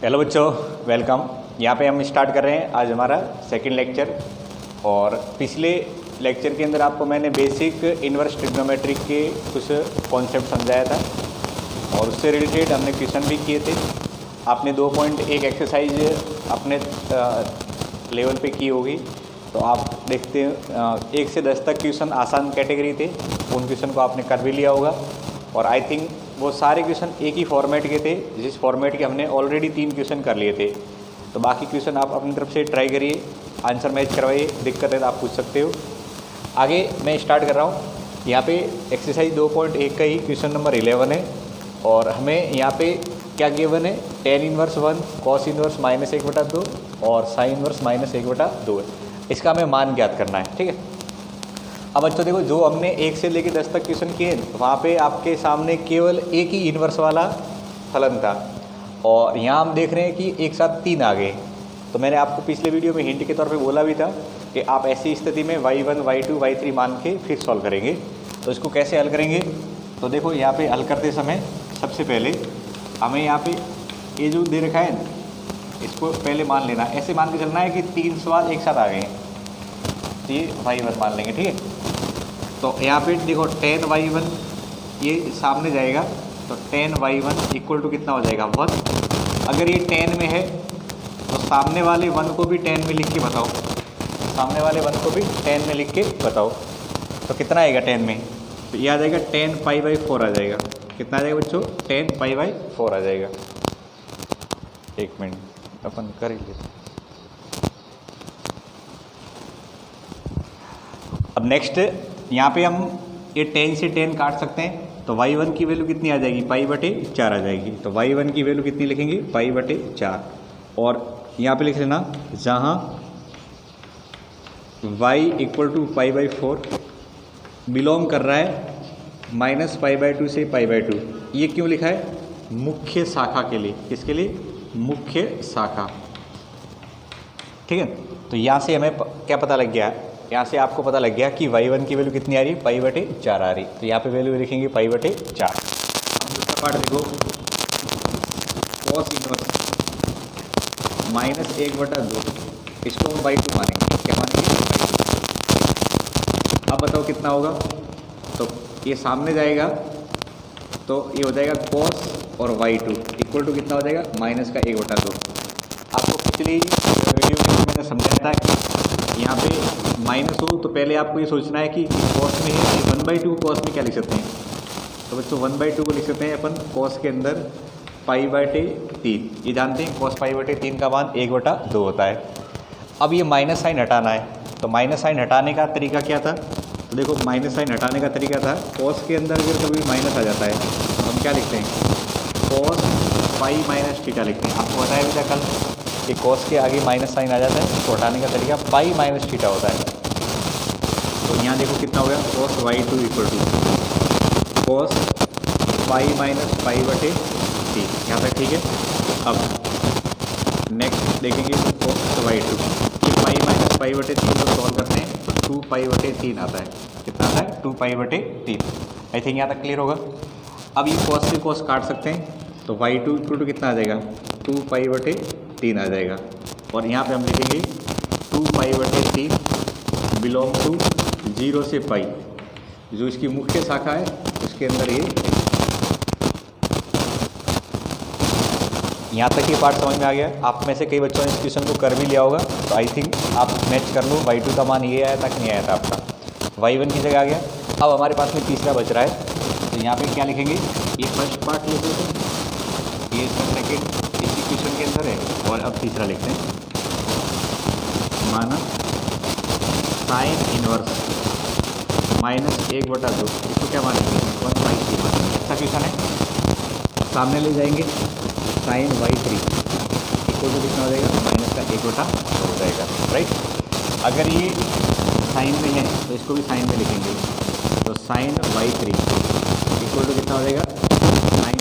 Hello बच्चों, welcome. यहाँ पे हम स्टार्ट कर रहे हैं आज हमारा सेकंड लेक्चर। और पिछले लेक्चर के अंदर आपको मैंने बेसिक इन्वर्स ट्रिग्नोमेट्री के कुछ कॉन्सेप्ट समझाया था और उससे रिलेटेड हमने क्वेश्चन भी किए थे। आपने 2.1 एक्सरसाइज अपने लेवल पे की होगी, तो आप देखते हैं 1 से 10 तक क्वेश्चन आसान कैटेगरी थे, उन क्वेश्चन को आपने कर भी लिया होगा। और आई थिंक वो सारे क्वेश्चन एक ही फॉर्मेट के थे, जिस फॉर्मेट के हमने ऑलरेडी 3 क्वेश्चन कर लिए थे। तो बाकी क्वेश्चन आप अपनी तरफ से ट्राई करिए, आंसर मैच करवाइए, दिक्कत है तो आप पूछ सकते हो। आगे मैं स्टार्ट कर रहा हूँ। यहाँ पे एक्सरसाइज 2.1 का ही क्वेश्चन नंबर 11 है और हमें यहाँ पे क्या गिवन है, tan इनवर्स 1 cos इनवर्स -1/2 और sin इनवर्स -1/2 है। इसका हमें मान ज्ञात करना है, ठीक है। अब बच्चों देखो, जो हमने 1 से लेकर 10 तक क्वेश्चन किए, वहाँ पे आपके सामने केवल एक ही इन्वर्स वाला फलन था और यहाँ हम देख रहे हैं कि एक साथ 3 आ गए। तो मैंने आपको पिछले वीडियो में हिंट के तौर पे बोला भी था कि आप ऐसी स्थिति में y1, y2, y3 मान के फिर सॉल्व करेंगे। तो इसको कैसे हल करेंगे, तो देखो यहाँ पे हल करते समय सबसे पहले हमें यहाँ पे ये जो दे रखा है इसको पहले मान लेना। ऐसे मान के चलना है कि 3 सवाल एक साथ आ गए हैं, तो ये y1 मान लेंगे, ठीक है। तो यहाँ पे देखो tan y1 ये सामने जाएगा, तो tan y1 इक्वल टू कितना हो जाएगा 1। अगर ये tan में है तो सामने वाले 1 को भी tan में लिख के बताओ, सामने वाले 1 को भी tan में लिख के बताओ। तो कितना आएगा tan में, तो ये आ जाएगा tan π/4 आ जाएगा। कितना आ जाएगा बच्चों, tan π/4 आ जाएगा। एक मिनट अपन कर ही लेते। अब नेक्स्ट यहाँ पे हम ये tan से tan काट सकते हैं, तो y1 की वैल्यू कितनी आ जाएगी, π/4 आ जाएगी। तो y1 की वैल्यू कितनी लिखेंगे, π/4। और यहाँ पे लिख लेना, जहाँ y इक्वल टू π/4 बिलोंग कर रहा है -π/2 से π/2। ये क्यों लिखा है, मुख्य शाखा के लिए। किसके लिए, मुख्य शाखा, ठीक है। तो यहाँ से हमें क्या पता लग गया, यहाँ से आपको पता लग गया कि y1 की वैल्यू कितनी आ रही है, π/4 आ रही। तो यहाँ पे वैल्यू लिखेंगे π/4। अब दूसरा पार्ट देखो, cos इनवर्स -1/2, इसको हम y2 मानेंगे। क्या मानेंगे, अब बताओ कितना होगा। तो ये सामने जाएगा तो ये हो जाएगा cos और y2 इक्वल टू कितना हो जाएगा, -1/2। आपको पिछली वीडियो में मैंने समझाया था कि यहाँ पे माइनस हो तो पहले आपको ये सोचना है कि कॉस में है, 1/2 कॉस में क्या लिख सकते हैं। तो बच्चों 1/2 को लिख सकते हैं अपन कॉस के अंदर π/3। ये जानते हैं कॉस π/3 का मान 1/2 होता है। अब ये माइनस साइन हटाना है, तो माइनस साइन हटाने का तरीका क्या था, तो देखो माइनस साइन हटाने का तरीका था, कॉस के अंदर अगर कभी माइनस आ जाता है तो हम क्या लिखते हैं, कॉस π-θ लिखते हैं। आपको बताया भी था कल कि कॉस के आगे माइनस साइन आ जाता है, तो हटाने का तरीका π-θ होता है। तो यहाँ देखो कितना हो गया, cos y2 equal to cos π-π/3। यहाँ तक ठीक है। अब नेक्स्ट देखेंगे cos y2, π-π/3 को सॉल्व करते हैं तो 2π/3 आता है। कितना आता है, 2π/3। आई थिंक यहाँ तक क्लियर होगा। अब ये cos से cos काट सकते हैं, तो y2 इक्वल टू कितना आ जाएगा, 2π/3 आ जाएगा। और यहाँ पे हम लिखेंगे 2π/3 बिलोंग टू 0 से पाई, जो इसकी मुख्य शाखा है उसके अंदर ये। यहाँ तक ये पार्ट समझ में आ गया। आप में से कई बच्चों ने इस क्वेश्चन को कर भी लिया होगा, तो आई थिंक आप मैच कर लो। y2 का मान ये आया था कि नहीं आया था आपका, y1 की जगह आ गया। अब हमारे पास में तीसरा बच रहा है, तो यहाँ पे क्या लिखेंगे, ये फर्स्ट पार्ट लिख देते हैं, ये इसका सेकेंड इसी क्वेश्चन के अंदर है। और अब तीसरा लिखते हैं, माना साइन इनवर्स -1/2, इसको क्या मानेंगे, 1/3 मानेंगे। अच्छा क्वेश्चन है, सामने ले जाएंगे साइन y3 इक्वल टू कितना हो जाएगा, -1/2 हो जाएगा, राइट। अगर ये साइन में है तो इसको भी साइन में लिखेंगे, तो साइन y3 इक्वल टू कितना हो जाएगा, साइन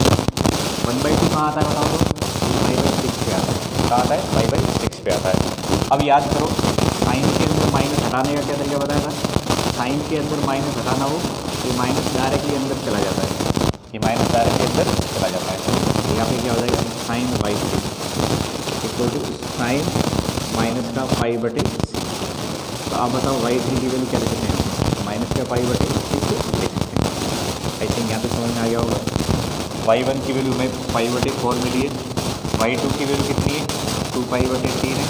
1/2 कहाँ आता है बताओ, तो 5/6 पे आता है। कहाँ आता है, 5/6 पे आता है। अब याद करो, साइन के अंदर माइनस हटाने का क्या तरीका बताया था, साइन के अंदर माइनस हटाना हो तो ये माइनस डायरेक्टली अंदर चला जाता है, ये माइनस डायरेक्टली अंदर चला जाता है। यहाँ पे क्या हो जाएगा, sine y3 equal to sine minus का पाई बटे सिक्स। तो आप बताओ y3 की वैल्यू क्या लिख सकते हैं, माइनस का पाई बटे सिक्स लिख सकते हैं। आई थिंक यहाँ पे समझ में आ गया होगा। y1 की वैल्यू हमें पाई बटे 4 मिली है, y2 की वैल्यू कितनी है 2 पाई बटे 3 है,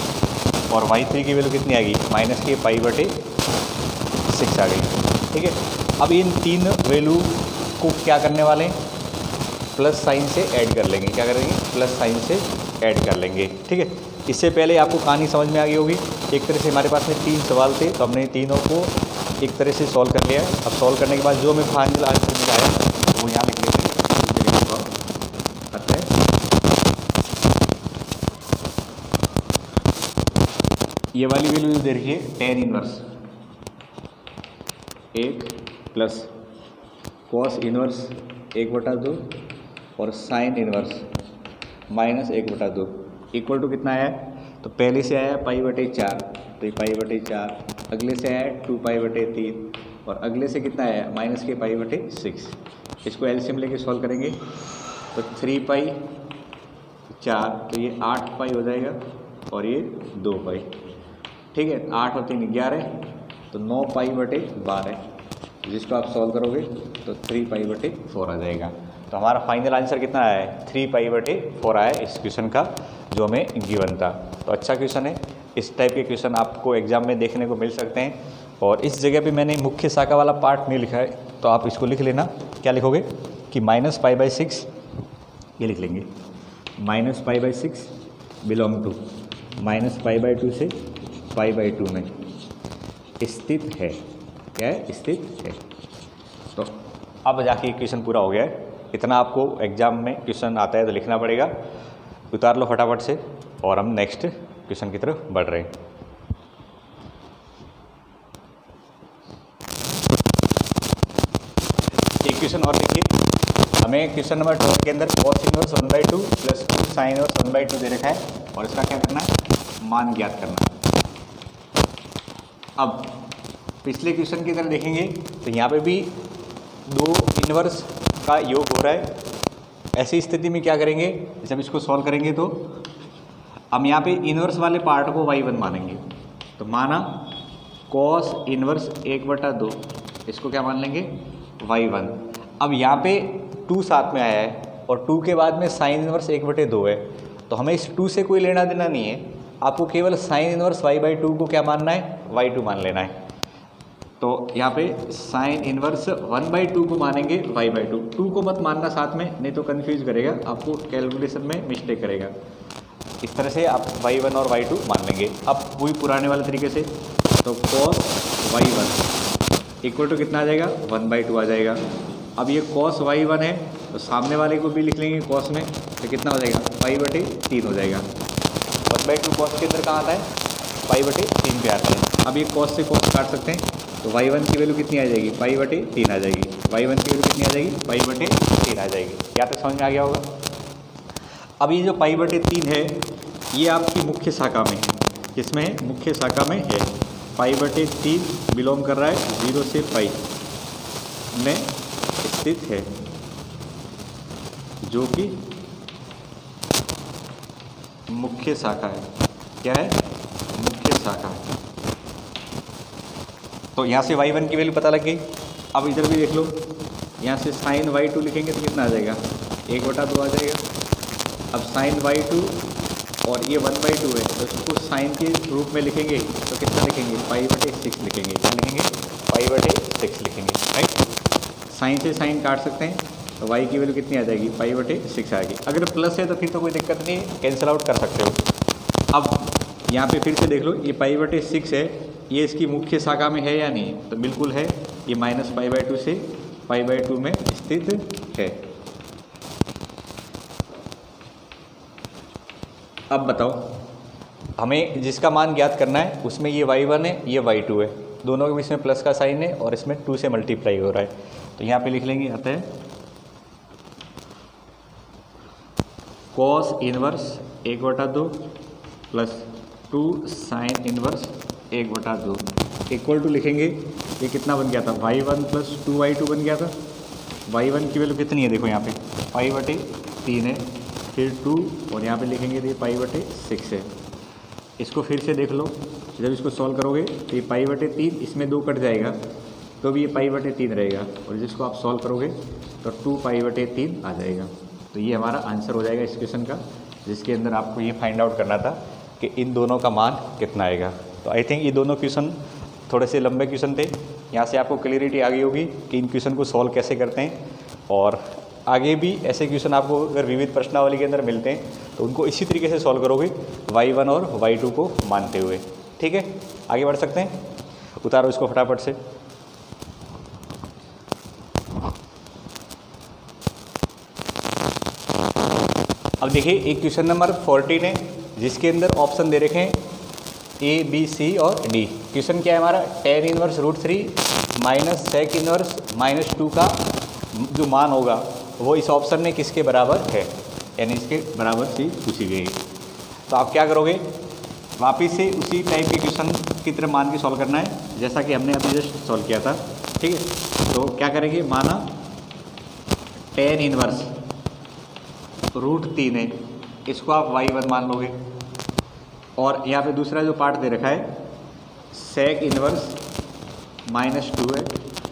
और y3 की वैल्यू कितनी आ गई माइनस के पाई बटे 6 आ गई। ठीक है, अब इन तीन वैल्यू को क्या करने वाले हैं, प्लस साइन से ऐड कर लेंगे। क्या करेंगे, प्लस साइन से ऐड कर लेंगे। ठीक है, इससे पहले आपको कहानी समझ में आ गई होगी। एक तरह से हमारे पास में 3 सवाल थे, तो हमने तीनों को एक तरह से सॉल्व कर लिया है। अब सॉल्व करने के बाद जो हमें फाइनल आंसर मिला है वो यहाँ लिख लेते हैं। ये वाली वैल्यू देखिए, tan inverse 1 plus cos inverse 1/2 और sine inverse minus 1/2 equal to कितना आया है, तो पहले से आया पाई बटे 4, तो ये पाई बटे 4, अगले से आया 2 पाई बटे 3, और अगले से कितना आया माइनस के पाई बटे 6। इसको एलसीएम लेके सॉल्व करेंगे तो 3 पाई 4, तो ये 8 पाई हो जाएगा और ये 2 पाई। ठीक है, 8 और 3 11, तो 9 पाई बटे 12, जिसको आप सॉल्व करोगे तो 3 पाई बटे 4 आ जाएगा। तो हमारा फाइनल आंसर कितना आया है, 3 पाई बटे 4 आया इस क्वेश्चन का, जो हमें गिवन था। तो अच्छा क्वेश्चन है, इस टाइप के क्वेश्चन आपको एग्जाम में देखने को मिल सकते हैं। और इस जगह पे मैंने मुख्य शाखा वाला पार्ट नहीं लिखा है, तो आप इसको लिख लेना। क्या लिखोगे कि माइनस पाई बाई 6, ये लिख लेंगे, minus pi by 6 belong to minus pi by 2 से पाई बाई 2 में स्थित है। क्या है, स्थित है। तो अब जाके क्वेश्चन पूरा हो गया है। इतना आपको एग्जाम में क्वेश्चन आता है तो लिखना पड़ेगा। उतार लो फटाफट से, और हम नेक्स्ट क्वेश्चन की तरफ बढ़ रहे हैं। एक क्वेश्चन और देखिए, हमें क्वेश्चन नंबर 12 के अंदर cos inverse 1/2 plus 2 sine inverse 1/2 दे रखा है, और इसका क्या करना है, मान ज्ञात करना। अब पिछले क्वेश्चन की तरह देखेंगे तो यहाँ पे भी 2 इनवर्स का योग हो रहा है। ऐसी स्थिति में क्या करेंगे, जब इसको सॉल्व करेंगे तो हम यहाँ पे इनवर्स वाले पार्ट को y1 मानेंगे। तो माना cos इनवर्स 1/2, इसको क्या मान लेंगे y1। अब यहाँ पे 2 साथ में आया है और 2 के बाद में साइन इनवर्स 1/2 है, तो हमें इस 2 से कोई लेना देना नहीं है। आपको केवल साइन इनवर्स y/2 को क्या मानना है, y2 मान लेना है। तो यहाँ पे साइन इनवर्स 1/2 को मानेंगे y/2, 2 को मत मानना साथ में, नहीं तो कंफ्यूज करेगा आपको, कैलकुलेशन में मिस्टेक करेगा। इस तरह से आप y1 और y2 मान लेंगे। अब वही पुराने वाले तरीके से, तो cos y1 इक्वल टू कितना आ जाएगा, 1/2 आ जाएगा। अब ये cos y1 है, तो सामने वाले को भी लिख लेंगे cos में, तो कितना हो जाएगा, पाई बटे 3 हो जाएगा। 1/2 cos के अंदर कहाँ आता है, पाई बटे 3 पे आता है। अब ये cos से cos काट सकते हैं, तो y1 की वैल्यू कितनी आ जाएगी, पाई बटे 3 आ जाएगी। y1 की वैल्यू कितनी आ जाएगी, पाई बटे 3 आ जाएगी। क्या तक समझ में आ गया होगा। अब ये जो पाई बटे 3 है, ये आपकी मुख्य शाखा में, किसमें है, मुख्य शाखा में है। पाई बटे 3 बिलोंग कर रहा है 0 से पाई में स्थित है, जो कि मुख्य शाखा है। क्या है, मुख्य शाखा है। तो यहाँ से y1 की वैल्यू पता लग गई। अब इधर भी देख लो, यहाँ से साइन y2 लिखेंगे तो कितना आ जाएगा, 1/2 आ जाएगा। अब साइन y2 और ये 1/2 है, तो इसको साइन के रूप में लिखेंगे तो कितना लिखेंगे, पाई बटे 6 लिखेंगे। क्या लिखेंगे, पाई बटे 6 लिखेंगे, राइट। साइन से साइन काट सकते हैं, तो y की वैल्यू कितनी आ जाएगी, पाई बटे 6 आएगी। अगर प्लस है तो फिर तो कोई दिक्कत नहीं है, कैंसिल आउट कर सकते हो। अब यहाँ पे फिर से देख लो, ये पाई बटे 6 है, ये इसकी मुख्य शाखा में है या नहीं, तो बिल्कुल है। ये माइनस पाई/2 से पाई/2 में स्थित है। अब बताओ, हमें जिसका मान ज्ञात करना है उसमें ये y1 है, ये y2 है, दोनों के बीच में प्लस का साइन है और इसमें 2 से मल्टीप्लाई हो रहा है। तो यहाँ पे लिख लेंगे, अतः cos inverse 1/2 plus 2 sine inverse 1/2 equal to लिखेंगे, ये कितना बन गया था, y1 प्लस 2y2 बन गया था। y1 की वैल्यू कितनी है, देखो यहाँ पे पाई बटे 3 है, फिर 2 और यहाँ पे लिखेंगे तो ये π/6 है। इसको फिर से देख लो, जब इसको सॉल्व करोगे तो ये π/3, इसमें 2 कट जाएगा तो भी ये π/3 रहेगा, और जिसको आप सॉल्व करोगे तो 2π/3 आ जाएगा। तो ये हमारा आंसर हो जाएगा इस क्वेश्चन का, जिसके अंदर आपको ये फाइंड आउट करना था कि इन दोनों का मान कितना आएगा। तो आई थिंक ये दोनों क्वेश्चन थोड़े से लंबे क्वेश्चन थे। यहाँ से आपको क्लियरिटी आ गई होगी कि इन क्वेश्चन को सॉल्व कैसे करते हैं, और आगे भी ऐसे क्वेश्चन आपको अगर विविध प्रश्नावली के अंदर मिलते हैं तो उनको इसी तरीके से सॉल्व करोगे y1 और y2 को मानते हुए। ठीक है, आगे बढ़ सकते हैं। उतारो इसको फटाफट से। अब देखिए एक क्वेश्चन नंबर 14 है, जिसके अंदर ऑप्शन दे रखे हैं A, B, C और D। क्वेश्चन क्या है हमारा, tan inverse √3 minus sec inverse -2 का जो मान होगा वो इस ऑप्शन में किसके बराबर है, यानी इसके बराबर से पूछी गई। तो आप क्या करोगे, वापिस से उसी टाइप के क्वेश्चन की तरह मान के सॉल्व करना है जैसा कि हमने अभी जस्ट सॉल्व किया था। ठीक है, तो क्या करेंगे, माना tan इनवर्स √3 है, इसको आप y1 मान लोगे, और यहाँ पे दूसरा जो पार्ट दे रखा है sec इनवर्स -2 है,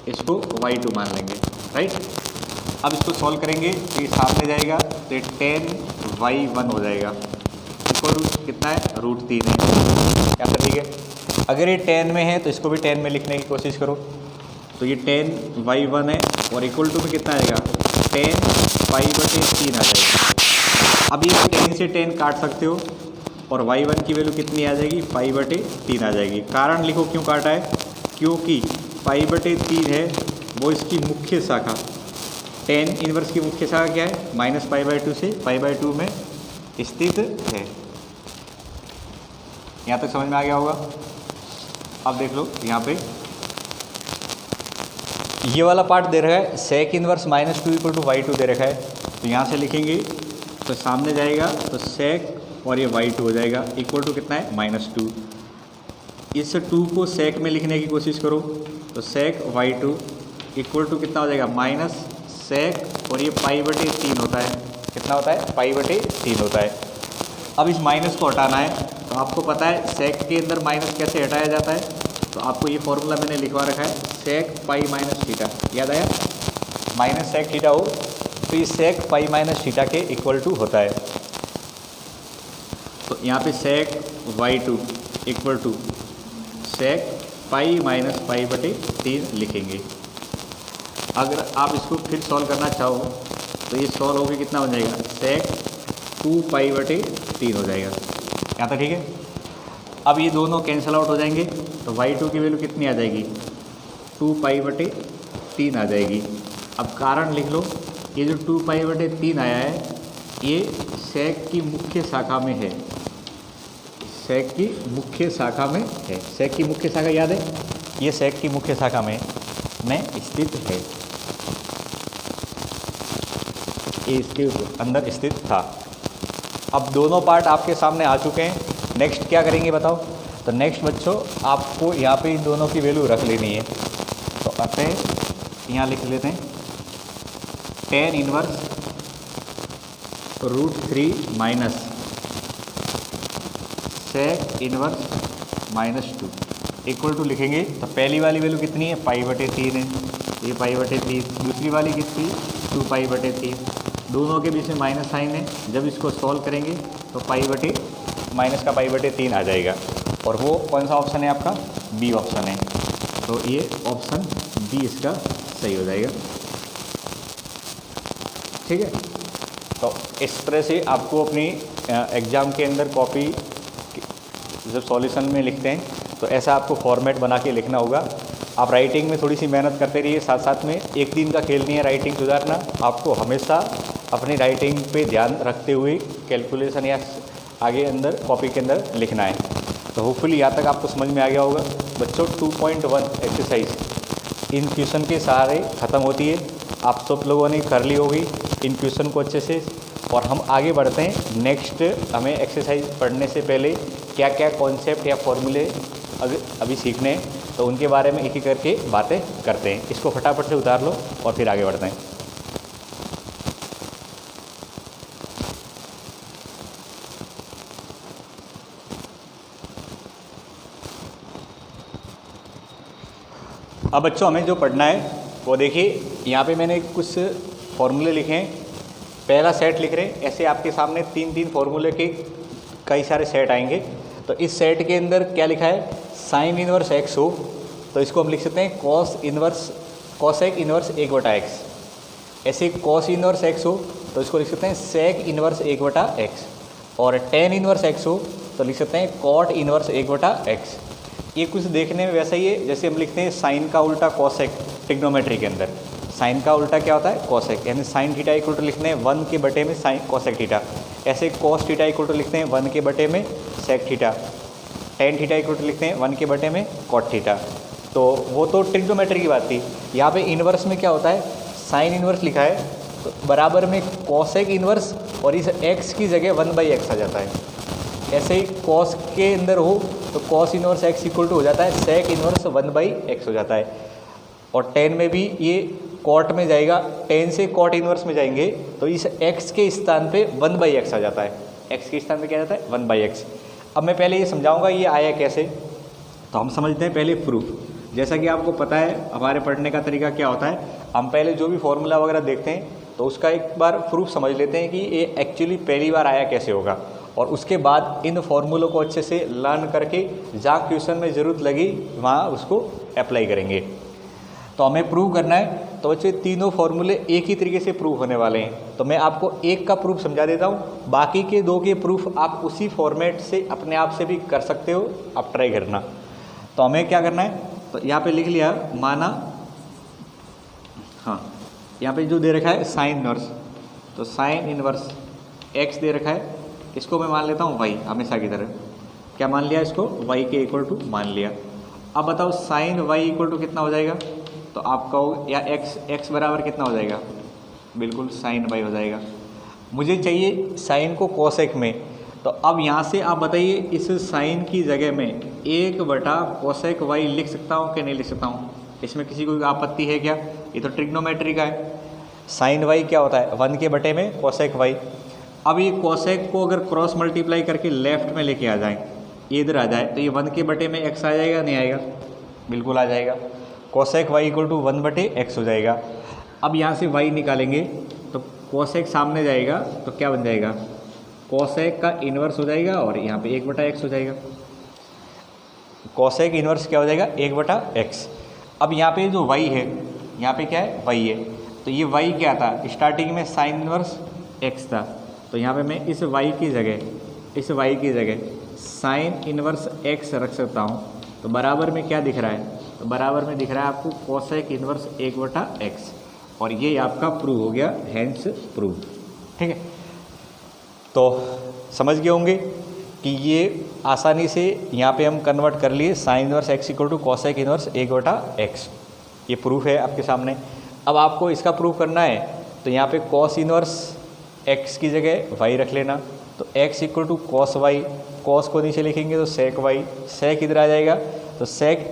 इसको y2 मान लेंगे। राइट, अब इसको सॉल्व करेंगे तो ये सामने जाएगा तो ये tan y1 हो जाएगा, इक्वल कितना है, √3 है। क्या सर, ठीक है। अगर ये tan में है तो इसको भी tan में लिखने की कोशिश करो, तो ये tan y1 है और इक्वल टू में कितना आएगा, tan π/3 आ जाएगा। अब ये tan से tan काट सकते हो और y1 की वैल्यू कितनी आ जाएगी, π/3 आ जाएगी। कारण लिखो क्यों काटा है, क्योंकि π/3 है वो इसकी मुख्य शाखा, tan इनवर्स की मुख्य शाखा क्या है, -π/2 से π/2 में स्थित है। यहाँ तक समझ में आ गया होगा। अब देख लो यहाँ पे ये वाला पार्ट दे रखा है sec इनवर्स -2 = y2 दे रखा है, तो यहाँ से लिखेंगे तो सामने जाएगा तो sec और ये y2 हो जाएगा, इक्वल टू कितना है, -2। इस 2 को sec में लिखने की कोशिश करो तो sec y2 इक्वल टू कितना हो जाएगा, माइनस sec और ये π/3 होता है, कितना होता है, π/3 होता है। अब इस माइनस को हटाना है, तो आपको पता है sec के अंदर माइनस कैसे हटाया जाता है, तो आपको ये फॉर्मूला मैंने लिखवा रखा है sec π - याद आया, -sec थीटा हो तो ये sec π - के इक्वल टू होता है। तो यहाँ पे sec y2 equal to sec π - लिखेंगे। अगर आप इसको फिर सॉल्व करना चाहो तो ये सॉल्व होकर कितना हो जाएगा, sec 2π/3 हो जाएगा। यहाँ तक ठीक है। अब ये दोनों कैंसिल आउट हो जाएंगे तो y2 की वैल्यू कितनी आ जाएगी, 2π/3 आ जाएगी। अब कारण लिख लो, ये जो 2π/3 आया है ये sec की मुख्य शाखा में है, sec की मुख्य शाखा में है। sec की मुख्य शाखा याद है, ये sec की मुख्य शाखा में स्थित है, ये इसके अंदर स्थित था। अब दोनों पार्ट आपके सामने आ चुके हैं। नेक्स्ट क्या करेंगे बताओ, तो नेक्स्ट बच्चों आपको यहाँ पे इन दोनों की वैल्यू रख लेनी है। तो अतः यहाँ लिख लेते हैं tan inverse √3 minus sec inverse -2 equal to लिखेंगे। तो पहली वाली वैल्यू कितनी है, π/3 है, ये π/3, दूसरी वाली कितनी, 2π/3, दोनों के बीच में माइनस साइन है। जब इसको सॉल्व करेंगे तो माइनस का π/3 आ जाएगा, और वो कौन सा ऑप्शन है आपका, बी ऑप्शन है। तो ये ऑप्शन बी इसका सही हो जाएगा। ठीक है, तो इस तरह से आपको अपनी एग्ज़ाम के अंदर कॉपी जब सॉल्यूशन में लिखते हैं तो ऐसा आपको फॉर्मेट बना के लिखना होगा। आप राइटिंग में थोड़ी सी मेहनत करते रहिए, साथ साथ में एक दिन का खेल नहीं है राइटिंग सुधारना। आपको हमेशा अपनी राइटिंग पे ध्यान रखते हुए कैलकुलेशन या आगे अंदर कॉपी के अंदर लिखना है। तो होपफुली यहाँ तक आपको समझ में आ गया होगा बच्चों। 2.1 एक्सरसाइज इन क्वेश्चन के सहारे ख़त्म होती है। आप सब लोगों ने कर ली होगी इन क्वेश्चन को अच्छे से, और हम आगे बढ़ते हैं। नेक्स्ट हमें एक्सरसाइज पढ़ने से पहले क्या क्या कॉन्सेप्ट या फॉर्मूले अभी सीखने हैं, तो उनके बारे में एक एक करके बातें करते हैं। इसको फटाफट से उतार लो और फिर आगे बढ़ते हैं। अब बच्चों हमें जो पढ़ना है वो देखिए, यहाँ पे मैंने कुछ फॉर्मूले लिखे हैं। पहला सेट लिख रहे हैं, ऐसे आपके सामने 3 फॉर्मूले के कई सारे सेट आएंगे। तो इस सेट के अंदर क्या लिखा है, साइन इनवर्स एक्स हो तो इसको हम लिख सकते हैं कॉसेक इनवर्स 1/x। ऐसे कॉस इनवर्स एक्स हो तो इसको लिख सकते हैं सेक इनवर्स 1/x। और टेन इनवर्स एक्स हो तो लिख सकते हैं कॉट इनवर्स 1/x। ये कुछ देखने में वैसा ही है जैसे हम लिखते हैं साइन का उल्टा कॉसेक ट्रिग्नोमेट्री के अंदर। साइन का उल्टा क्या होता है, कॉसेक, यानी साइन थीटा इक्वल टू लिखते हैं 1 के बटे में साइन कॉसेक थीटा। ऐसे कॉस थीटा इक्वल टू लिखते हैं 1 के बटे में sec theta. Tan theta equal to लिखते हैं 1 के बटे में कॉट थीटा। तो वो तो ट्रिग्नोमेट्री की बात थी। यहाँ पे इन्वर्स में क्या होता है, साइन इन्वर्स लिखा है तो बराबर में कॉसेक इन्वर्स और इस x की जगह 1/x आ जाता है। ऐसे ही कॉस के अंदर हो तो cos inverse x equal to हो जाता है सेक इनवर्स 1/x हो जाता है। और टेन में भी ये कॉट में जाएगा, टेन से कॉट इनवर्स में जाएंगे तो इस x के स्थान पे 1/x आ जाता है। x के स्थान पे क्या जाता है, 1/x। अब मैं पहले ये समझाऊंगा ये आया कैसे, तो हम समझते हैं पहले प्रूफ। जैसा कि आपको पता है हमारे पढ़ने का तरीका क्या होता है, हम पहले जो भी फॉर्मूला वगैरह देखते हैं तो उसका एक बार प्रूफ समझ लेते हैं कि ये एक्चुअली पहली बार आया कैसे होगा, और उसके बाद इन फॉर्मूलों को अच्छे से लर्न करके जहाँ क्वेश्चन में ज़रूरत लगी वहाँ उसको अप्लाई करेंगे। तो हमें प्रूव करना है, तो बच्चे तीनों फॉर्मूले एक ही तरीके से प्रूफ होने वाले हैं। तो मैं आपको एक का प्रूफ समझा देता हूँ, बाकी के 2 के प्रूफ आप उसी फॉर्मेट से अपने आप से भी कर सकते हो, आप ट्राई करना। तो हमें क्या करना है, तो यहाँ पे लिख लिया, माना हाँ यहाँ पे जो दे रखा है साइन इनवर्स, तो साइन इनवर्स x दे रखा है, इसको मैं मान लेता हूँ y, हमेशा की तरह क्या मान लिया, इसको y के इक्वल टू मान लिया। अब बताओ साइन y इक्वल टू कितना हो जाएगा, तो आप कहो या x बराबर कितना हो जाएगा, बिल्कुल साइन y हो जाएगा। मुझे चाहिए साइन को कोसेक में, तो अब यहाँ से आप बताइए इस साइन की जगह में 1/कोसेक y लिख सकता हूँ कि नहीं लिख सकता हूँ, इसमें किसी को आपत्ति है क्या, ये तो ट्रिग्नोमेट्री का है। साइन y क्या होता है, 1 के बटे में कोसेक y। अब ये कोसेक को अगर क्रॉस मल्टीप्लाई करके लेफ्ट में लेके आ जाएं, ये इधर आ जाए, तो ये 1 के बटे में x आ जाएगा, नहीं आएगा, बिल्कुल आ जाएगा। Cosec y equal to 1/x हो जाएगा। अब यहाँ से y निकालेंगे तो कोसेक सामने जाएगा तो क्या बन जाएगा, कोसेक का इन्वर्स हो जाएगा और यहाँ पे 1/x हो जाएगा। कोसेक इन्वर्स क्या हो जाएगा, 1/x। अब यहाँ पे जो y है, यहाँ पे क्या है, y है, तो ये y क्या था, स्टार्टिंग में साइन इन्वर्स x था, तो यहाँ पे मैं इस y की जगह साइन इन्वर्स x रख सकता हूँ। तो बराबर में क्या दिख रहा है, तो बराबर में दिख रहा है आपको कोसेक इन्वर्स 1/x, और ये आपका प्रूव हो गया, हेंस प्रूव। ठीक है, तो समझ गए होंगे कि ये आसानी से यहाँ पे हम कन्वर्ट कर लिए sine inverse x equal to cosec inverse 1/x। ये प्रूफ है आपके सामने। अब आपको इसका प्रूफ करना है तो यहाँ पे कॉस इनवर्स x की जगह y रख लेना, तो x equal to cos y, cos को नीचे लिखेंगे तो सेक y, सेक इधर आ जाएगा तो सेक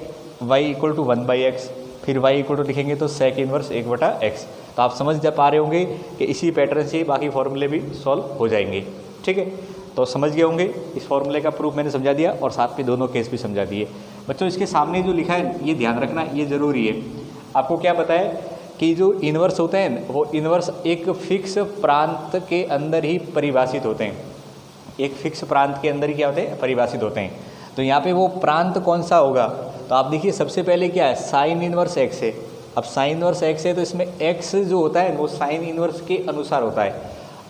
y इक्वल टू 1/x, फिर y इक्वल टू लिखेंगे तो सेक इनवर्स 1/x। तो आप समझ जा पा रहे होंगे कि इसी पैटर्न से बाकी फॉर्मूले भी सॉल्व हो जाएंगे। ठीक है, तो समझ गए होंगे, इस फॉर्मूले का प्रूफ मैंने समझा दिया और साथ में दोनों केस भी समझा दिए। बच्चों इसके सामने जो लिखा है ये ध्यान रखना, ये ज़रूरी है। आपको क्या पता है कि जो इन्वर्स होते हैं वो इन्वर्स एक फिक्स प्रांत के अंदर ही परिभाषित होते हैं, एक फिक्स प्रांत के अंदर ही क्या होते हैं, परिभाषित होते हैं। तो यहाँ पे वो प्रांत कौन सा होगा, तो आप देखिए सबसे पहले क्या है, साइन इन्वर्स x है। अब साइन इन्वर्स x है तो इसमें x जो होता है वो साइन इन्वर्स के अनुसार होता है,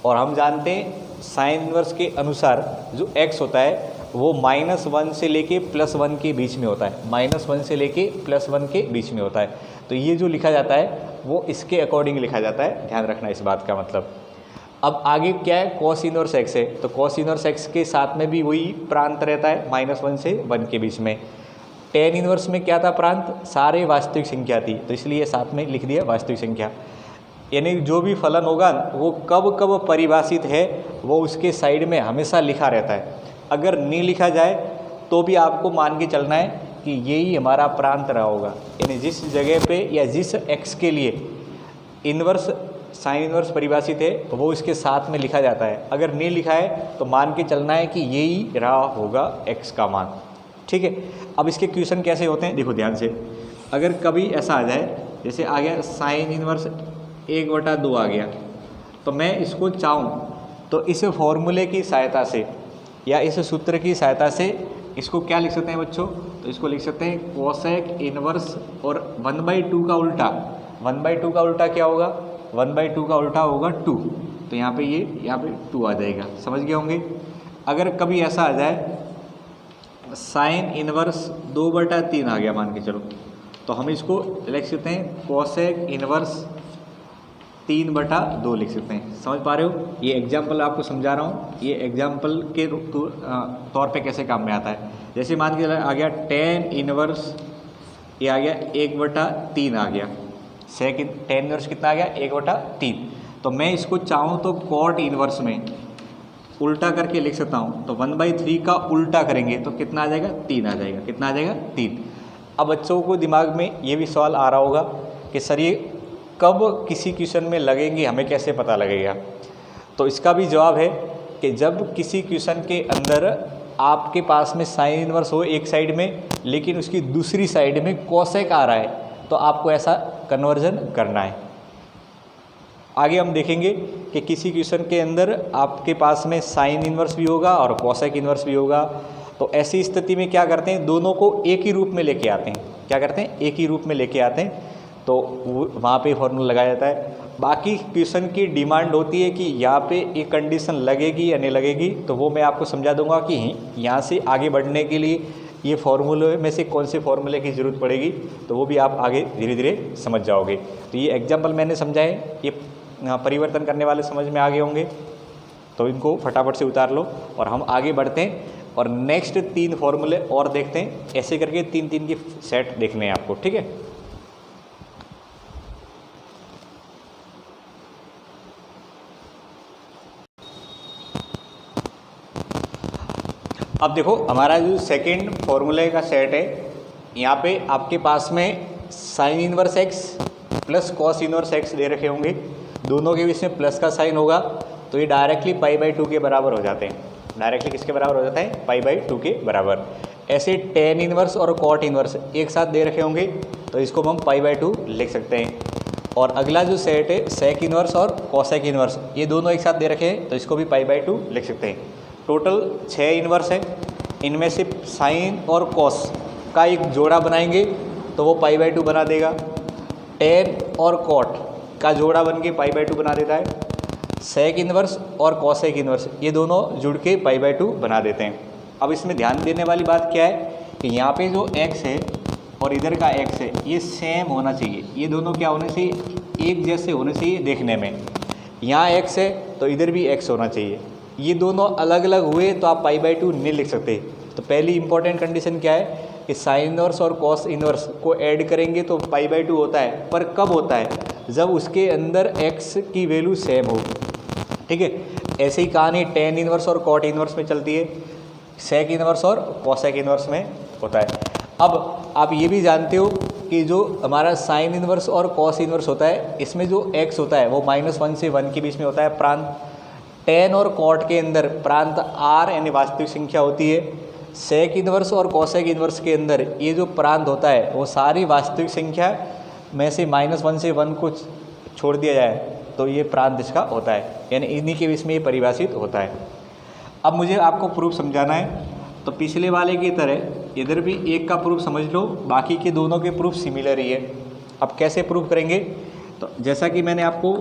और हम जानते हैं साइन इन्वर्स के अनुसार जो x होता है वो -1 से लेके +1 के बीच में होता है, -1 से लेके +1 के बीच में होता है। तो ये जो लिखा जाता है वो इसके अकॉर्डिंग लिखा जाता है, ध्यान रखना इस बात का मतलब। अब आगे क्या है, कॉस इनवर्स x है, तो कॉस इनवर्स x के साथ में भी वही प्रांत रहता है -1 से 1 के बीच में। टेन इनवर्स में क्या था प्रांत, सारे वास्तविक संख्या थी, तो इसलिए साथ में लिख दिया वास्तविक संख्या। यानी जो भी फलन होगा वो कब कब परिभाषित है वो उसके साइड में हमेशा लिखा रहता है। अगर नहीं लिखा जाए तो भी आपको मान के चलना है कि यही हमारा प्रांत रहा होगा, यानी जिस जगह पे या जिस x के लिए इन्वर्स साइन इन्वर्स परिभाषित है वो इसके साथ में लिखा जाता है। अगर नहीं लिखा है तो मान के चलना है कि यही रहा होगा x का मान। ठीक है, अब इसके क्वेश्चन कैसे होते हैं देखो ध्यान से। अगर कभी ऐसा आ जाए, जैसे आ गया साइन इनवर्स 1/2 आ गया, तो मैं इसको चाहूँ तो इस फॉर्मूले की सहायता से या इस सूत्र की सहायता से इसको क्या लिख सकते हैं बच्चों? तो इसको लिख सकते हैं कोसेक इनवर्स और 1/2 का उल्टा। 1/2 का उल्टा क्या होगा? 1/2 का उल्टा होगा 2। तो यहाँ पे यहाँ पे 2 आ जाएगा, समझ गए होंगे। अगर कभी ऐसा आ जाए साइन इनवर्स 2/3 आ गया मान के चलो, तो हम इसको लिख सकते हैं कोसेक इनवर्स 3/2 लिख सकते हैं। समझ पा रहे हो? ये एग्जाम्पल आपको समझा रहा हूँ, ये एग्जाम्पल के तौर पे कैसे काम में आता है। जैसे मान के आ गया टेन इनवर्स, ये आ गया 1/3 आ गया, सेकंड टेन इनवर्स कितना आ गया? 1/3। तो मैं इसको चाहूँ तो कॉट इनवर्स में उल्टा करके लिख सकता हूँ। तो 1/3 का उल्टा करेंगे तो कितना आ जाएगा? 3 आ जाएगा। कितना आ जाएगा? 3। अब बच्चों को दिमाग में ये भी सवाल आ रहा होगा कि सर ये कब किसी क्वेश्चन में लगेंगे, हमें कैसे पता लगेगा? तो इसका भी जवाब है कि जब किसी क्वेश्चन के अंदर आपके पास में साइन इनवर्स हो एक साइड में, लेकिन उसकी दूसरी साइड में कोसेक आ रहा है, तो आपको ऐसा कन्वर्जन करना है। आगे हम देखेंगे कि किसी क्वेश्चन के अंदर आपके पास में साइन इनवर्स भी होगा और कोसेक इनवर्स भी होगा। तो ऐसी स्थिति में क्या करते हैं? दोनों को एक ही रूप में लेके आते हैं। क्या करते हैं? एक ही रूप में लेके आते हैं, तो वहाँ पे फॉर्मूला लगाया जाता है। बाकी क्वेश्चन की डिमांड होती है कि यहाँ पे एक कंडीशन लगेगी या नहीं लगेगी, तो वो मैं आपको समझा दूंगा कि यहाँ से आगे बढ़ने के लिए ये फॉर्मूले में से कौन से फॉर्मूले की ज़रूरत पड़ेगी, तो वो भी आप आगे धीरे धीरे समझ जाओगे। तो ये एग्जाम्पल मैंने समझाए, ये परिवर्तन करने वाले समझ में आ गए होंगे, तो इनको फटाफट से उतार लो और हम आगे बढ़ते हैं और नेक्स्ट 3 फॉर्मूले और देखते हैं। ऐसे करके 3-3 की सेट देखने हैं आपको, ठीक है। अब देखो हमारा जो सेकेंड फॉर्मूले का सेट है, यहाँ पे आपके पास में sine inverse x plus cos inverse x दे रखे होंगे, दोनों के बीच में प्लस का साइन होगा, तो ये डायरेक्टली π/2 के बराबर हो जाते हैं। डायरेक्टली किसके बराबर हो जाता है? π/2 के बराबर। ऐसे टेन इनवर्स और कॉट इनवर्स एक साथ दे रखे होंगे, तो इसको हम π/2 लिख सकते हैं। और अगला जो सेट है सेक इनवर्स और कोसेक इनवर्स, ये दोनों एक साथ दे रखे हैं, तो इसको भी π/2 लिख सकते हैं। टोटल 6 इनवर्स है, इनमें से साइन और कॉस का एक जोड़ा बनाएंगे तो वो π/2 बना देगा। टेन और कॉट का जोड़ा बन के π/2 बना देता है। सेक इनवर्स और कोसेक इनवर्स ये दोनों जुड़ के π/2 बना देते हैं। अब इसमें ध्यान देने वाली बात क्या है कि यहाँ पे जो x है और इधर का x है, ये सेम होना चाहिए। ये दोनों क्या होने चाहिए? एक जैसे होने चाहिए देखने में। यहाँ x है तो इधर भी x होना चाहिए। ये दोनों अलग अलग हुए तो आप π/2 नहीं लिख सकते। तो पहली इंपॉर्टेंट कंडीशन क्या है कि साइन इनवर्स और कॉस इनवर्स को ऐड करेंगे तो π/2 होता है, पर कब होता है? जब उसके अंदर x की वैल्यू सेम हो, ठीक है। ऐसे ही कहानी टेन इनवर्स और कॉट इनवर्स में चलती है, सेक इनवर्स और कोसेक इनवर्स में होता है। अब आप ये भी जानते हो कि जो हमारा साइन इनवर्स और कॉस इनवर्स होता है, इसमें जो x होता है वो -1 से 1 के बीच में होता है प्रांत। टेन और कॉट के अंदर प्रांत r यानी वास्तविक संख्या होती है। सेक इनवर्स और कोसेक इनवर्स के अंदर ये जो प्रांत होता है वो सारी वास्तविक संख्या में से -1 से 1 को छोड़ दिया जाए तो ये प्रांत इसका होता है, यानी इन्हीं के बीच में ये परिभाषित होता है। अब मुझे आपको प्रूफ समझाना है, तो पिछले वाले की तरह इधर भी एक का प्रूफ समझ लो, बाकी के दोनों के प्रूफ सिमिलर ही है। अब कैसे प्रूफ करेंगे? तो जैसा कि मैंने आपको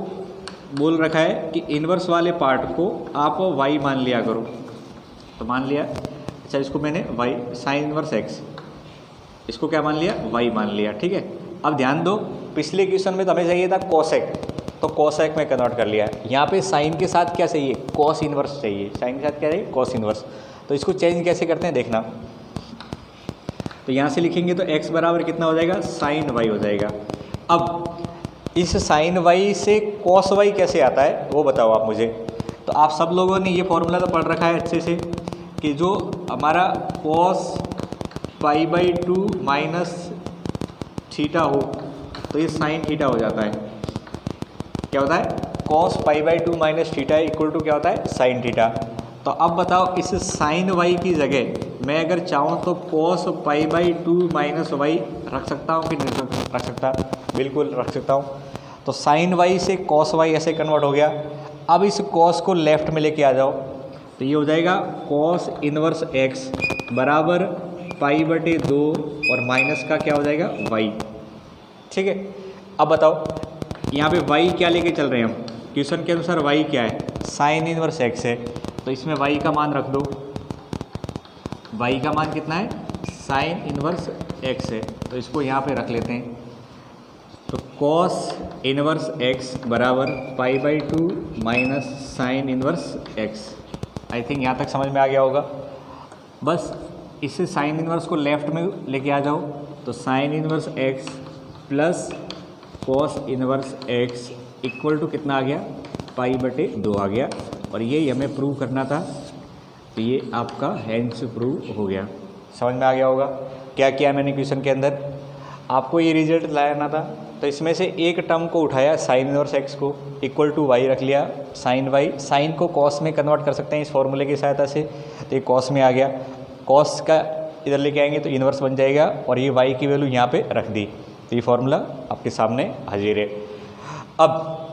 बोल रखा है कि इन्वर्स वाले पार्ट को आप y मान लिया करो। तो मान लिया, अच्छा इसको मैंने y साइन इनवर्स x, इसको क्या मान लिया? y मान लिया, ठीक है। अब ध्यान दो, पिछले क्वेश्चन में तो हमें चाहिए था कोसेक, तो कोसेक में कन्वर्ट कर लिया। यहाँ पे साइन के साथ क्या चाहिए? कॉस इनवर्स चाहिए। साइन के साथ क्या चाहिए? Cos inverse. तो इसको चेंज कैसे करते हैं देखना। तो यहाँ से लिखेंगे तो x बराबर कितना हो जाएगा? साइन y हो जाएगा। अब इस साइन y से कॉस y कैसे आता है वो बताओ आप मुझे। तो आप सब लोगों ने ये फॉर्मूला तो पढ़ रखा है अच्छे से कि जो हमारा कॉस π/2 माइनस थीटा हो तो ये साइन थीटा हो जाता है। क्या होता है? Cos π/2 minus theta equal to क्या होता है? Sine theta. तो अब बताओ इस साइन वाई की जगह मैं अगर चाहूँ तो cos pi by 2 minus Y रख सकता हूँ कि नहीं रख सकता? बिल्कुल रख सकता हूँ। तो साइन वाई से कॉस वाई ऐसे कन्वर्ट हो गया। अब इस कॉस को लेफ्ट में लेके आ जाओ, तो ये हो जाएगा कॉस इनवर्स एक्स बराबर पाई बटे 2 और माइनस का क्या हो जाएगा वाई। ठीक है, अब बताओ यहाँ पे वाई क्या लेके चल रहे हैं हम? क्वेश्चन के अनुसार वाई क्या है? साइन इनवर्स एक्स है, तो इसमें वाई का मान रख दो। वाई का मान कितना है? साइन इनवर्स एक्स है, तो इसको यहाँ पे रख लेते हैं। तो कॉस इनवर्स एक्स बराबर पाई by 2 minus sign inverse x. I think यहाँ तक समझ में आ गया होगा। बस इससे साइन इनवर्स को लेफ्ट में लेके आ जाओ, तो sine inverse x plus cos inverse x equal to कितना आ गया? पाई बटे 2 आ गया। और ये हमें प्रूव करना था, तो ये आपका हैंस प्रूव हो गया। समझ में आ गया होगा क्या किया मैंने क्वेश्चन के अंदर? आपको ये रिजल्ट लाना था, तो इसमें से एक टर्म को उठाया साइन इनवर्स एक्स को इक्वल टू वाई रख लिया, साइन वाई। साइन को कॉस में कन्वर्ट कर सकते हैं इस फॉर्मूले की सहायता से, तो ये कॉस में आ गया। कॉस का इधर लेके आएंगे तो इन्वर्स बन जाएगा, और ये वाई की वैल्यू यहाँ पे रख दी, तो ये फॉर्मूला आपके सामने हाजिर है। अब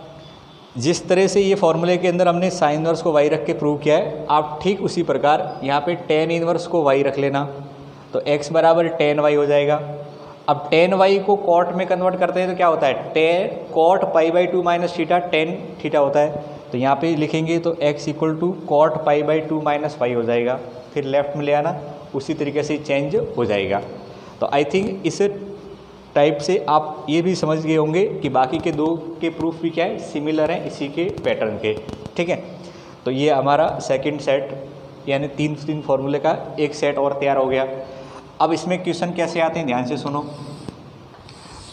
जिस तरह से ये फॉर्मूले के अंदर हमने साइन इनवर्स को वाई रख के प्रूव किया है, आप ठीक उसी प्रकार यहाँ पे टेन इनवर्स को वाई रख लेना, तो x बराबर टेन वाई हो जाएगा। अब टेन वाई को कॉट में कन्वर्ट करते हैं तो क्या होता है? Tan cot pi by 2 minus theta tan theta होता है, तो यहाँ पे लिखेंगे तो x equal to cot pi by 2 minus Y हो जाएगा। फिर लेफ्ट में ले आना, उसी तरीके से चेंज हो जाएगा। तो आई थिंक इस टाइप से आप ये भी समझ गए होंगे कि बाकी के दो के प्रूफ भी क्या है? सिमिलर हैं इसी के पैटर्न के। ठीक है, तो ये हमारा सेकंड सेट यानी तीन फॉर्मूले का एक सेट और तैयार हो गया। अब इसमें क्वेश्चन कैसे आते हैं ध्यान से सुनो।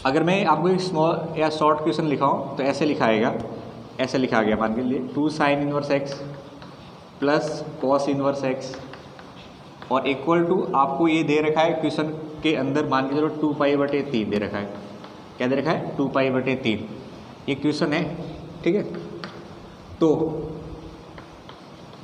अगर मैं आपको एक स्मॉल या शॉर्ट क्वेश्चन लिखाऊं तो ऐसे लिखाएगा, ऐसे लिखा गया मान के लिए 2 sine inverse x plus cos inverse x और इक्वल टू आपको ये दे रखा है क्वेश्चन के अंदर, मान के चलो 2 पाई बटे 3 दे रखा है। क्या दे रखा है? 2 पाई बटे 3 ये क्वेश्चन है। ठीक है, तो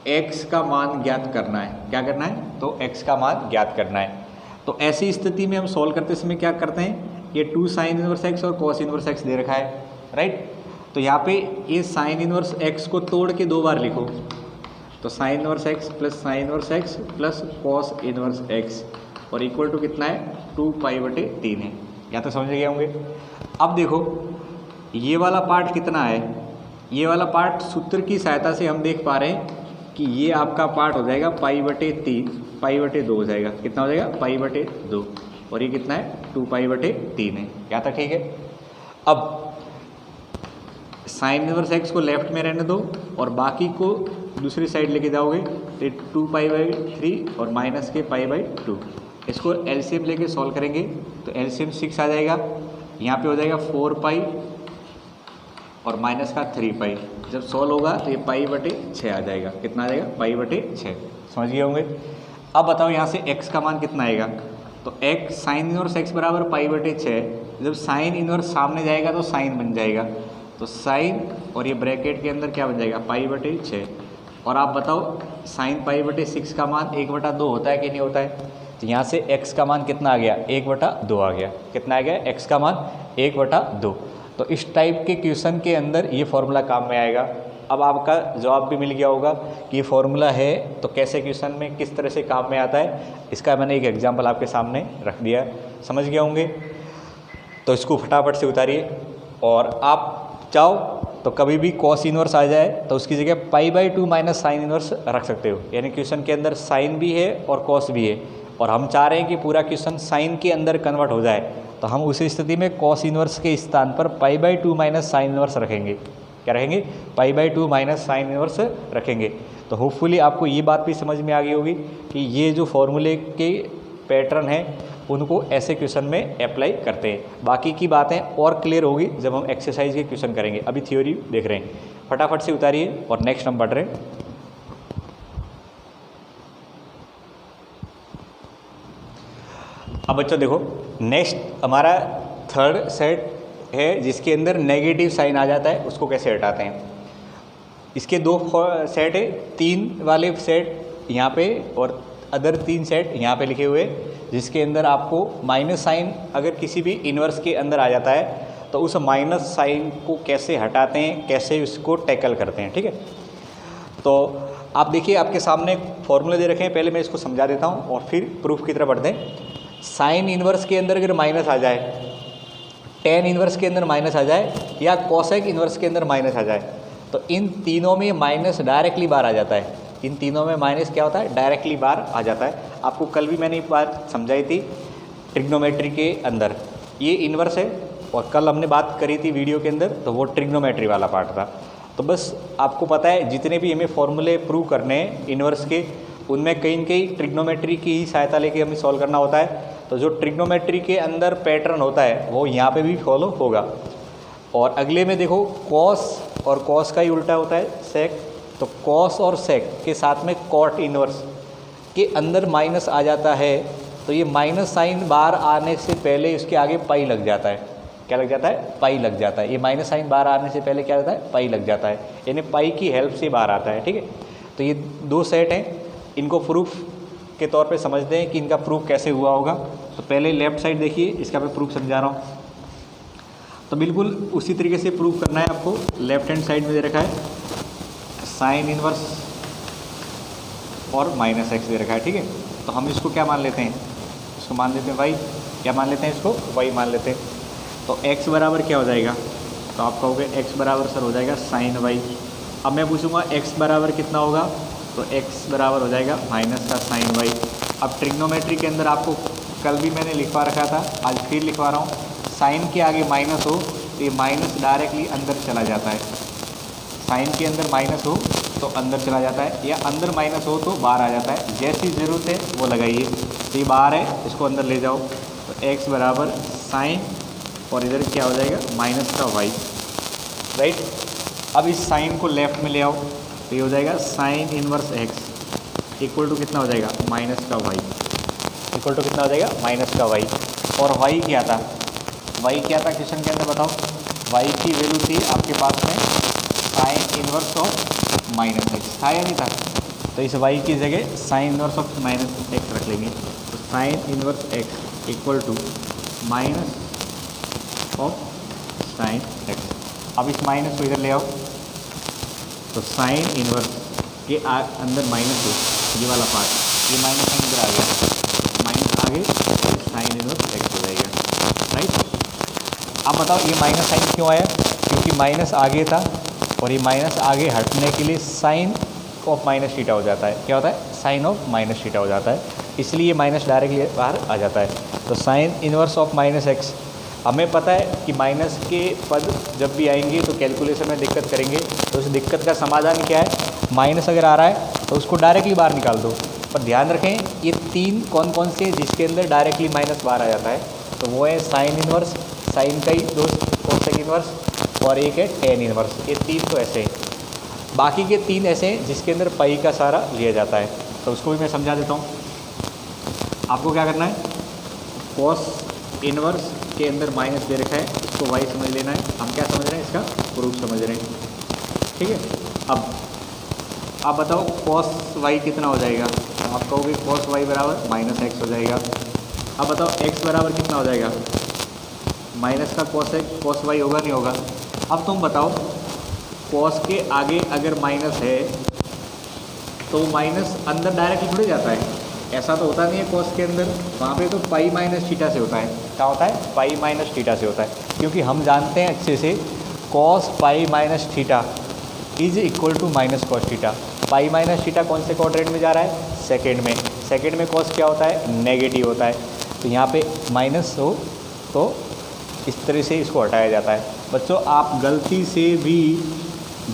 x का मान ज्ञात करना है। क्या करना है? तो x का मान ज्ञात करना है। तो ऐसी स्थिति में हम सॉल्व करते समय क्या करते हैं? ये 2 साइन इनवर्स एक्स और कॉस इनवर्स एक्स दे रखा है, राइट। तो यहाँ पे ये साइन इनवर्स एक्स को तोड़ के 2 बार लिखो, तो sine inverse x plus sign inverse x plus cos inverse x और इक्वल टू कितना है? 2 पाई बटे 3 है। या तो समझ गए होंगे। अब देखो ये वाला पार्ट कितना है? ये वाला पार्ट सूत्र की सहायता से हम देख पा रहे हैं कि ये आपका पार्ट हो जाएगा पाई बटे 3, पाई बटे 2 हो जाएगा। कितना हो जाएगा? पाई बटे 2। और ये कितना है? 2 पाई बटे 3 है। क्या था? ठीक है। अब साइन इनवर्स एक्स को लेफ्ट में रहने दो और बाकी को दूसरी साइड लेके जाओगे तो 2 पाई बाई 3 और माइनस के पाई बाई 2। इसको एलसीएम लेके सॉल्व करेंगे तो एलसीएम 6 आ जाएगा। यहाँ पे हो जाएगा 4 पाई और माइनस का 3 पाई। जब सॉल्व होगा तो ये पाई बटे 6 आ जाएगा। कितना आ जाएगा? पाई बटे 6। समझ गए होंगे। अब बताओ यहाँ से x का मान कितना आएगा? तो x साइन इनवर्स x बराबर पाई बटे 6। जब साइन इनवर्स सामने जाएगा तो साइन बन जाएगा, तो साइन और ये ब्रैकेट के अंदर क्या बन जाएगा? पाई बटे 6। और आप बताओ साइन पाई बटे 6 का मान 1/2 होता है कि नहीं होता है? तो यहाँ से x का मान कितना आ गया? 1/2 आ गया। कितना आ गया? x का मान 1/2। तो इस टाइप के क्वेश्चन के अंदर ये फॉर्मूला काम में आएगा। अब आपका जवाब भी मिल गया होगा कि ये फॉर्मूला है तो कैसे क्वेश्चन में किस तरह से काम में आता है, इसका मैंने एक एग्जांपल आपके सामने रख दिया। समझ गए होंगे। तो इसको फटाफट से उतारिए और आप चाहो तो कभी भी कॉस इनवर्स आ जाए तो उसकी जगह पाई बाई 2 माइनस साइन इनवर्स रख सकते हो। यानी क्वेश्चन के अंदर साइन भी है और कॉस भी है और हम चाह रहे हैं कि पूरा क्वेश्चन साइन के अंदर कन्वर्ट हो जाए, तो हम उसी स्थिति में कॉस इनवर्स के स्थान पर पाई बाई 2 माइनस साइन इनवर्स रखेंगे। क्या रखेंगे? पाई बाई 2 माइनस साइन इनवर्स रखेंगे। तो होपफुली आपको ये बात भी समझ में आ गई होगी कि ये जो फॉर्मूले के पैटर्न हैं उनको ऐसे क्वेश्चन में अप्लाई करते हैं। बाकी की बातें और क्लियर होगी जब हम एक्सरसाइज के क्वेश्चन करेंगे। अभी थ्योरी देख रहे हैं। फटाफट से उतारिए और नेक्स्ट हम बढ़ रहे हैं। अब बच्चों देखो, नेक्स्ट हमारा थर्ड सेट है जिसके अंदर नेगेटिव साइन आ जाता है, उसको कैसे हटाते हैं। इसके दो सेट है, 3 वाले सेट यहाँ पे और अदर 3 सेट यहाँ पे लिखे हुए, जिसके अंदर आपको माइनस साइन अगर किसी भी इन्वर्स के अंदर आ जाता है तो उस माइनस साइन को कैसे हटाते हैं, कैसे उसको टैकल करते हैं। ठीक है, तो आप देखिए आपके सामने फॉर्मूले दे रखे हैं, पहले मैं इसको समझा देता हूँ और फिर प्रूफ की तरफ बढ़ते हैं। साइन इन्वर्स के अंदर अगर माइनस आ जाए, टेन इन्वर्स के अंदर माइनस आ जाए या कोसेक इन्वर्स के अंदर माइनस आ जाए, तो इन तीनों में माइनस डायरेक्टली बाहर आ जाता है। इन तीनों में माइनस क्या होता है, डायरेक्टली बाहर आ जाता है। आपको कल भी मैंने एक बात समझाई थी ट्रिग्नोमेट्री के अंदर, ये इन्वर्स है और कल हमने बात करी थी वीडियो के अंदर, तो वो ट्रिग्नोमेट्री वाला पार्ट था। तो बस आपको पता है जितने भी हमें फॉर्मूले प्रूव करने हैं इन्वर्स के, उनमें कहीं न कहीं ट्रिग्नोमेट्री की ही सहायता लेके हमें सॉल्व करना होता है। तो जो ट्रिग्नोमेट्री के अंदर पैटर्न होता है वो यहाँ पे भी फॉलो होगा। और अगले में देखो कॉस और कॉस का ही उल्टा होता है सेक, तो कॉस और सेक के साथ में कॉट इन्वर्स के अंदर माइनस आ जाता है, तो ये माइनस साइन बाहर आने से पहले इसके आगे पाई लग जाता है। क्या लग जाता है, पाई लग जाता है। ये माइनस साइन बाहर आने से पहले क्या होता है, पाई लग जाता है, यानी पाई की हेल्प से बाहर आता है। ठीक है, तो ये दो सेट हैं, इनको प्रूफ के तौर पे समझते हैं कि इनका प्रूफ कैसे हुआ होगा। तो पहले लेफ्ट साइड देखिए, इसका मैं प्रूफ समझा रहा हूँ। तो बिल्कुल उसी तरीके से प्रूफ करना है आपको। लेफ्ट हैंड साइड में दे रखा है साइन इन्वर्स और माइनस एक्स दे रखा है। ठीक है, तो हम इसको क्या मान लेते हैं, इसको मान लेते हैं वाई। क्या मान लेते हैं, इसको वाई मान लेते हैं। तो x बराबर क्या हो जाएगा, तो आप कहोगे x बराबर सर हो जाएगा साइन वाई। अब मैं पूछूंगा x बराबर कितना होगा, तो x बराबर हो जाएगा माइनस का साइन वाई। अब ट्रिग्नोमेट्री के अंदर आपको कल भी मैंने लिखवा रखा था, आज फिर लिखवा रहा हूँ, साइन के आगे माइनस हो तो ये माइनस डायरेक्टली अंदर चला जाता है। साइन के अंदर माइनस हो तो अंदर चला जाता है, या अंदर माइनस हो तो बाहर आ जाता है। जैसी ज़रूरत है वो लगाइए। तो ये बाहर है, इसको अंदर ले जाओ, तो x बराबर साइन और इधर क्या हो जाएगा माइनस का वाई, राइट। अब इस साइन को लेफ्ट में ले आओ, तो ये हो जाएगा sine inverse x equal to कितना हो जाएगा, माइनस का वाई, इक्वल टू कितना हो जाएगा, माइनस का वाई। और वाई क्या था, वाई क्या था क्वेश्चन के अंदर बताओ, वाई की वैल्यू थी आपके पास में sine inverse of minus x, था या नहीं था। तो इस वाई की जगह sine inverse of minus x रख लेंगे। तो sine inverse x equal to minus of sine x. अब इस माइनस को इधर ले आओ, तो साइन इनवर्स के अंदर माइनस हो, ये वाला पार्ट, ये माइनस साइन इधर आ गया, माइनस आगे साइन इनवर्स एक्स हो जाएगा, राइट। अब बताओ ये माइनस साइन क्यों आया, क्योंकि माइनस आगे था और ये माइनस आगे हटने के लिए साइन ऑफ माइनस थीटा हो जाता है। क्या होता है, साइन ऑफ माइनस थीटा हो जाता है, इसलिए माइनस डायरेक्टली बाहर आ जाता है। तो sine inverse of minus x, हमें पता है कि माइनस के पद जब भी आएंगे तो कैलकुलेशन में दिक्कत करेंगे, तो उस दिक्कत का समाधान क्या है, माइनस अगर आ रहा है तो उसको डायरेक्टली बाहर निकाल दो। पर ध्यान रखें ये तीन कौन कौन से जिसके अंदर डायरेक्टली माइनस बाहर आ जाता है, तो वो है साइन इनवर्स, साइन का ही दोस्त कोसेक इनवर्स, और एक है टेन इनवर्स। ये तीन तो ऐसे हैं, बाकी के तीन ऐसे हैं जिसके अंदर पाई का सारा लिया जाता है। तो उसको भी मैं समझा देता हूँ। आपको क्या करना है, कॉस इनवर्स के अंदर माइनस दे रखा है, इसको वाई समझ लेना है। हम क्या समझ रहे हैं, इसका प्रूफ समझ रहे हैं, ठीक है। अब आप बताओ कॉस वाई कितना हो जाएगा, आप कहोगे कॉस वाई बराबर माइनस एक्स हो जाएगा। अब बताओ एक्स बराबर कितना हो जाएगा, माइनस का कॉस वाई होगा नहीं होगा। अब तुम बताओ कॉस के आगे अगर माइनस है तो माइनस अंदर डायरेक्टली थोड़ी जाता है, ऐसा तो होता नहीं है कॉस के अंदर, वहाँ पे तो पाई माइनस थीटा से होता है। क्या होता है, पाई माइनस थीटा से होता है, क्योंकि हम जानते हैं अच्छे से cos pi minus theta is equal to minus cos theta. Pi minus theta कौन से क्वाड्रेंट में जा रहा है, सेकेंड में। सेकेंड में कॉस क्या होता है, नेगेटिव होता है, तो यहाँ पे माइनस हो तो इस तरह से इसको हटाया जाता है। बच्चों आप गलती से भी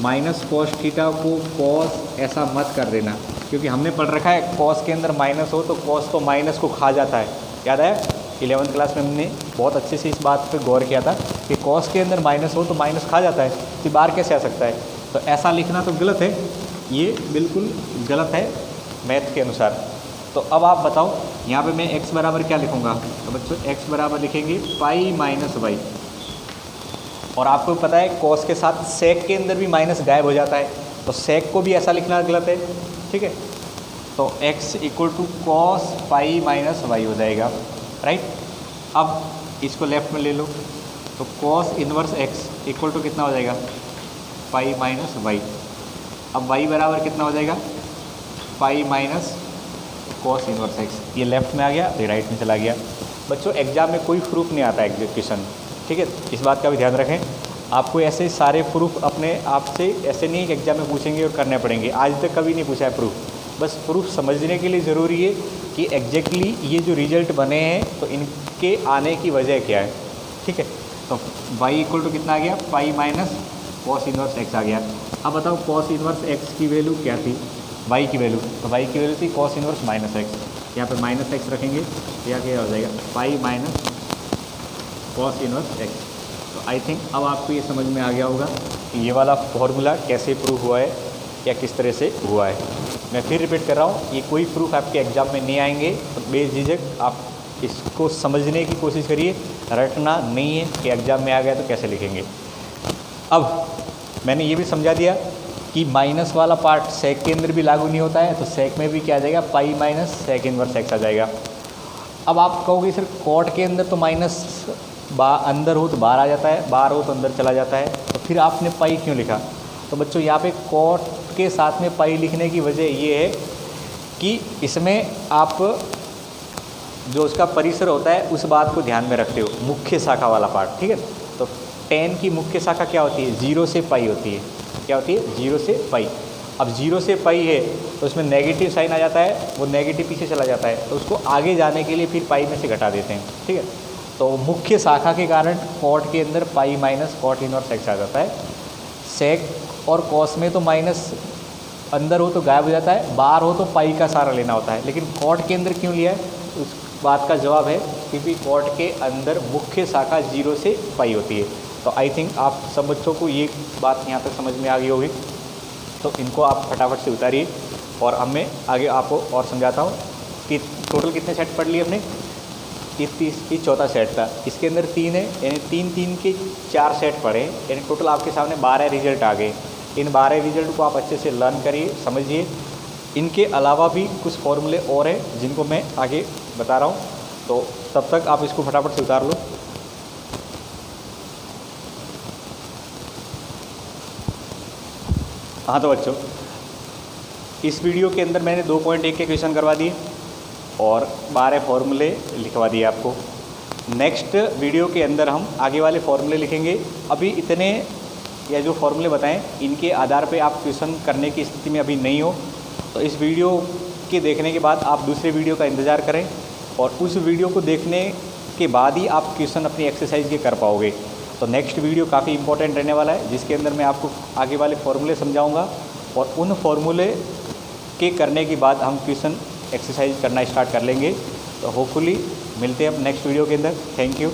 माइनस कॉस थीटा को कॉस ऐसा मत कर देना, क्योंकि हमने पढ़ रखा है कॉस के अंदर माइनस हो तो कॉस तो माइनस को खा जाता है। याद है 11वीं क्लास में हमने बहुत अच्छे से इस बात पे गौर किया था कि कॉस के अंदर माइनस हो तो माइनस खा जाता है, तो बाहर कैसे आ सकता है। तो ऐसा लिखना तो गलत है, ये बिल्कुल गलत है मैथ के अनुसार। तो अब आप बताओ यहाँ पे मैं x बराबर क्या लिखूँगा, तो बच्चों x बराबर लिखेंगे पाई माइनस वाई। और आपको पता है कॉस के साथ सेक के अंदर भी माइनस गायब हो जाता है, तो सेक को भी ऐसा लिखना गलत है, ठीक है। तो x equal to cos pi minus Y हो जाएगा, राइट। अब इसको लेफ्ट में ले लो, तो cos inverse x equal to कितना हो जाएगा, पाई माइनस वाई। अब y बराबर कितना हो जाएगा, pi minus cos inverse x। ये लेफ्ट में आ गया, ये राइट में चला गया। बच्चों एग्जाम में कोई प्रूफ नहीं आता एग्जीक्यूशन, ठीक है, इस बात का भी ध्यान रखें। आपको ऐसे सारे प्रूफ अपने आप से ऐसे नहीं कि एग्जाम में पूछेंगे और करने पड़ेंगे, आज तक कभी नहीं पूछा है प्रूफ। बस प्रूफ समझने के लिए ज़रूरी है कि एग्जैक्टली ये जो रिजल्ट बने हैं तो इनके आने की वजह क्या है, ठीक है। तो y इक्वल टू कितना आ गया, पाई माइनस कॉस इन्वर्स x आ गया। अब बताओ कॉस इन्वर्स x की वैल्यू क्या थी, y की वैल्यू, तो y की वैल्यू थी कॉस इन्वर्स माइनस x। यहाँ पे माइनस x रखेंगे, या क्या हो जाएगा, pi minus cos inverse x। तो आई थिंक अब आपको ये समझ में आ गया होगा कि ये वाला फॉर्मूला कैसे प्रूव हुआ है या किस तरह से हुआ है। मैं फिर रिपीट कर रहा हूँ, ये कोई प्रूफ आपके एग्जाम में नहीं आएंगे, तो बेझिझक आप इसको समझने की कोशिश करिए, रटना नहीं है कि एग्जाम में आ गया तो कैसे लिखेंगे। अब मैंने ये भी समझा दिया कि माइनस वाला पार्ट सेक के अंदर भी लागू नहीं होता है, तो सेक में भी क्या आ जाएगा, pi minus sec inverse x आ जाएगा। अब आप कहोगे सर कॉट के अंदर तो माइनस अंदर हो तो बाहर आ जाता है, बाहर हो तो अंदर चला जाता है, तो फिर आपने पाई क्यों लिखा। तो बच्चों यहाँ पे कॉट के साथ में पाई लिखने की वजह ये है कि इसमें आप जो उसका परिसर होता है उस बात को ध्यान में रखते हो, मुख्य शाखा वाला पार्ट, ठीक है। तो 10 की मुख्य शाखा क्या होती है, 0 से पाई होती है। क्या होती है, 0 से पाई। अब 0 से पाई है तो उसमें नेगेटिव साइन आ जाता है, वो नेगेटिव पीछे चला जाता है, तो उसको आगे जाने के लिए फिर पाई में से घटा देते हैं, ठीक है। तो मुख्य शाखा के कारण कॉट के अंदर pi minus cot inverse x आ जाता है। सेक और कॉस में तो माइनस अंदर हो तो गायब हो जाता है, बाहर हो तो पाई का सहारा लेना होता है। लेकिन कॉट के अंदर क्यों लिया है, उस बात का जवाब है क्योंकि कॉट के अंदर मुख्य शाखा 0 से पाई होती है। तो आई थिंक आप सब बच्चों को ये बात यहाँ तक समझ में आ गई होगी, तो इनको आप फटाफट से उतारिए। और अब मैं आगे आपको और समझाता हूँ कि टोटल कितने सेट पढ़ लिए हमने, ये चौथा सेट था, इसके अंदर 3 है, यानी 3 के 4 सेट पढ़े, यानी टोटल आपके सामने 12 रिजल्ट आ गए। इन 12 रिजल्ट को आप अच्छे से लर्न करिए, समझिए। इनके अलावा भी कुछ फॉर्मूले और हैं जिनको मैं आगे बता रहा हूँ, तो तब तक आप इसको फटाफट से उतार लो। हाँ तो बच्चों इस वीडियो के अंदर मैंने 2.1 के क्वेश्चन करवा दिए और 12 फॉर्मूले लिखवा दिए आपको। नेक्स्ट वीडियो के अंदर हम आगे वाले फॉर्मूले लिखेंगे। अभी इतने या जो फॉर्मूले बताएं इनके आधार पे आप क्वेश्चन करने की स्थिति में अभी नहीं हो, तो इस वीडियो के देखने के बाद आप दूसरे वीडियो का इंतज़ार करें और उस वीडियो को देखने के बाद ही आप क्वेश्चन अपनी एक्सरसाइज के कर पाओगे। तो नेक्स्ट वीडियो काफ़ी इंपॉर्टेंट रहने वाला है, जिसके अंदर मैं आपको आगे वाले फॉर्मूले समझाऊँगा और उन फॉर्मूले के करने के बाद हम क्वेश्चन एक्सरसाइज करना स्टार्ट कर लेंगे। तो होपफुली मिलते हैं अब नेक्स्ट वीडियो के अंदर। Thank you.